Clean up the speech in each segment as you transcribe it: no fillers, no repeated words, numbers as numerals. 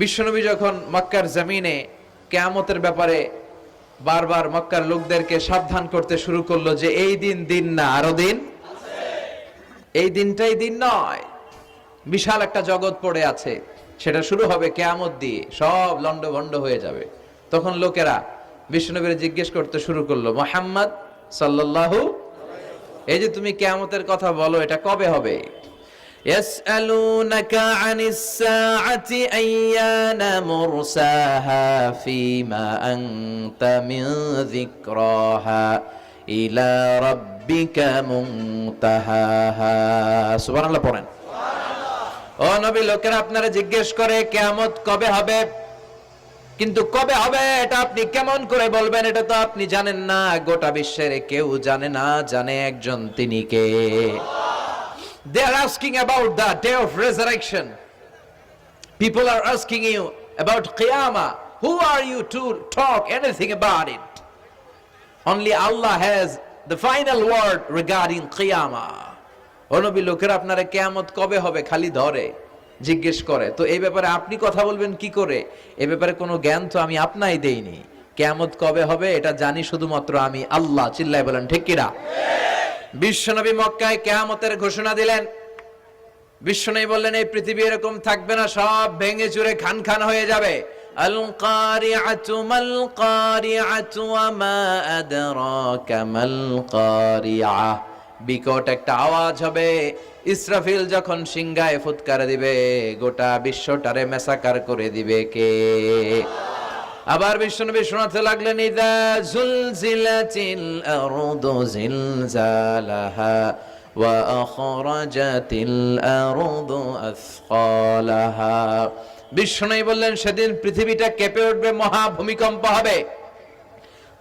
বিশ্বনবী যখন মক্কার জমিনে কিয়ামতের ব্যাপারে বারবার মক্কার লোকদেরকে সাবধান করতে শুরু করলো যে এই দিন দিন না, আরো দিন আছে, এই দিনটাই দিন নয়, বিশাল একটা জগৎ পড়ে আছে, সেটা শুরু হবে কিয়ামত দিয়ে, সব লন্ডভন্ড হয়ে যাবে। তখন লোকেরা বিশ্বনবীর জিজ্ঞেস করতে শুরু করলো, মুহাম্মদ সাল্লাল্লাহু, এই যে তুমি কিয়ামতের কথা বলো, এটা কবে হবে? يسألونك عن الساعة أيان مرساها فيما أنت من ذكراها إلى ربك منتهاها سبحان الله পড়েন। ও নবী, লোকেরা আপনারা জিজ্ঞেস করে কিয়ামত কবে হবে, কিন্তু কবে হবে এটা আপনি কেমন করে বলবেন? এটা তো আপনি জানেন না, গোটা বিশ্বের কেউ জানে না, জানে একজন, তিনি কে? They are asking about the day of resurrection. People are asking you about Qiyamah. Who are you to talk anything about it? Only Allah has the final word regarding Qiyamah. ও নবী, লোকেরা আপনারা কিয়ামত কবে হবে খালি ধরে জিজ্ঞেস করে, তো এই ব্যাপারে আপনি কথা বলবেন কি করে? এই ব্যাপারে কোনো জ্ঞান তো আমি আপনাই দেইনি। কিয়ামত কবে হবে এটা জানি শুধুমাত্র আমি আল্লাহ। চিল্লায় বলেন ঠিক কিনা? বিশ্বনবী মক্কায় কিয়ামতের ঘোষণা দিলেন। বিশ্বনবী বললেন, এই পৃথিবী এরকম থাকবে না, সব ভেঙে চুরে খান খান হয়ে যাবে। আল কারিআতু মাল কারিআতু ওয়া মা আদরাকা মাল কারিআহ। বিকট একটা আওয়াজ হবে, ইসরাফিল যখন সিংহায় ফুৎকার দিবে, গোটা বিশ্বটারে মেসাকার করে দিবে কে? আবার বিশ্বনবী শোনাতে লাগলেন, ইযা যুলজিলাতিল আরদু জিলজালাহা ওয়া আখরাজাতিল আরদু আসকালাহা। বিশ্বনবী বললেন, সেদিন পৃথিবীটা কেঁপে উঠবে, মহা ভূমিকম্প হবে।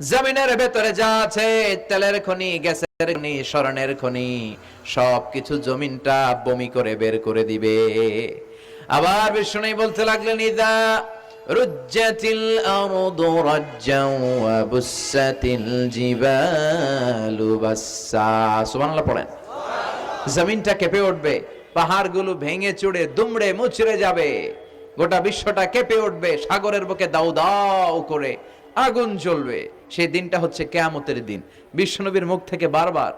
জমিনের ভেতরে যা আছে, তেলের খনি, গ্যাসের খনি, স্বর্ণের খনি, সবকিছু জমিনটা বমি করে বের করে দিবে। আবার বিশ্বনবী বলতে লাগলেন, ইযা রুজ্জাতিল আরদু রাজ্জাও ওয়া বুসাতিল জিবালু বাসসা। সুবহানাল্লাহ পড়েন। জমিনটা কেঁপে উঠবে, পাহাড়গুলো ভেঙে চুরে দুমড়ে মুচড়ে যাবে, গোটা বিশ্বটা কেঁপে উঠবে, সাগরের বুকে দাউ দাউ করে আগুন জ্বলবে। সেই দিনটা হচ্ছে কিয়ামতের দিন। বিশ্বনবীর মুখ থেকে বারবার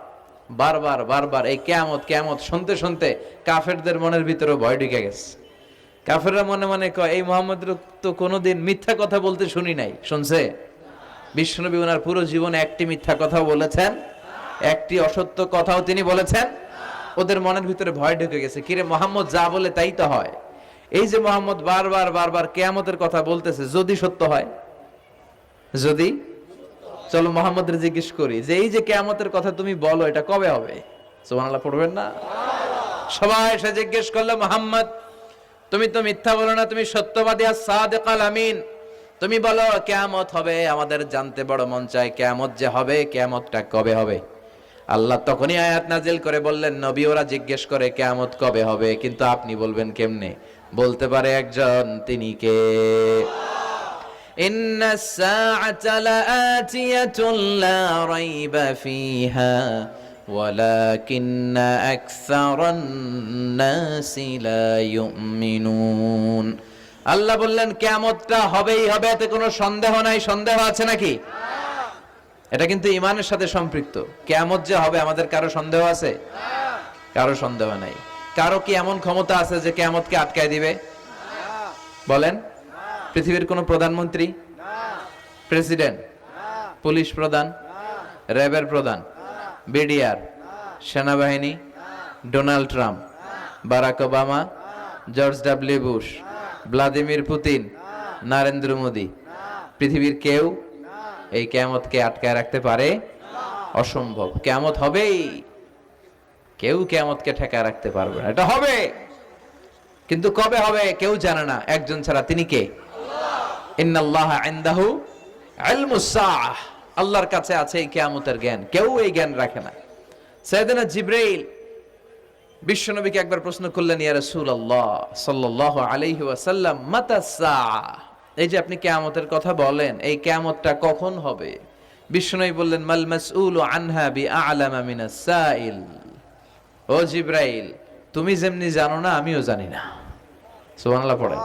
বারবার বারবার এই কিয়ামত কিয়ামত শুনতে শুনতে কাফেরদের মনের ভিতরে ভয় ঢুকে গেছে। কাফেররা মনে মনে কয়, এই মুহাম্মদের তো কোনোদিন মিথ্যা কথা বলতে শুনি নাই। শুনছে? বিশ্বনবী ওনার পুরো জীবনে একটি মিথ্যা কথাও বলেছেন, একটি অসত্য কথাও তিনি বলেছেন। ওদের মনের ভিতরে ভয় ঢুকে গেছে, কিরে মুহাম্মদ যা বলে তাই তো হয়। এই যে মুহাম্মদ বারবার বারবার কিয়ামতের কথা বলতেছে, যদি সত্য হয়, যদি, চলো মুহাম্মদের জিজ্ঞেস করি যে এই যে কিয়ামতের কথা তুমি বলো, এটা কবে হবে? সুবহানাল্লাহ পড়বেন না? সবাই এসে জিজ্ঞেস করলো, মুহাম্মদ তুমি তো মিথ্যা বলো না, তুমি সত্যবাদী আর সাদিকাল আমিন, তুমি বলো কিয়ামত হবে, আমাদের জানতে বড় মন চায় কিয়ামত যে হবে, কিয়ামতটা কবে হবে? আল্লাহ তখনই আয়াত নাজিল করে বললেন, নবী ওরা জিজ্ঞেস করে কিয়ামত কবে হবে, কিন্তু আপনি বলবেন কেমনে? বলতে পারে একজন, তিনি কে? ইন্নাস সাআতা লাআতিয়াতুন লা রাইবা ফিহা ওয়ালাকিন্না আকসারান নাসি লা ইউমিনুন। আল্লাহ বললেন কিয়ামতটা হবেই হবে, এতে কোনো সন্দেহ নাই। সন্দেহ আছে নাকি? এটা কিন্তু ঈমানের সাথে সম্পৃক্ত। কিয়ামত যে হবে, আমাদের কারো সন্দেহ আছে? কারো সন্দেহ নাই। কারো কি এমন ক্ষমতা আছে যে কিয়ামতকে আটকায় দিবে? বলেন। পৃথিবীর কোন প্রধানমন্ত্রী, প্রেসিডেন্ট, পুলিশ প্রধান, র্যাবের প্রধান, বিডিআর, সেনাবাহিনী, Donald Trump, Barack Obama, George W Bush, Vladimir Putin, Narendra Modi, পৃথিবীর কেউ এই কিয়ামতকে আটকায় রাখতে পারে? অসম্ভব। কিয়ামত হবেই, কেউ কিয়ামতকে ঠেকায় রাখতে পারবে না। এটা হবে, কিন্তু কবে হবে কেউ জানে না, একজন ছাড়া, তিনি কে? ইন্নাল্লাহা ইনদাহু ইলমুস সাআহ। আল্লাহর কাছে আছে এই কিয়ামতের জ্ঞান, কেউ এই জ্ঞান রাখে না। সাইয়েদনা জিবরাইল বিশ্বনবীকে একবার প্রশ্ন করলেন, ইয়া রাসূলুল্লাহ সাল্লাল্লাহু আলাইহি ওয়াসাল্লাম, মাতাস সাআহ, এই যে আপনি কিয়ামতের কথা বলেন, এই কিয়ামতটা কখন হবে? বিশ্বনবী বললেন, মাল মাসউলু আনহা বিআলামা মিনাস সাইল। ও জিবরাইল, তুমি যেমনি জানো না, আমিও জানি না। সুবহানাল্লাহ পড়েন।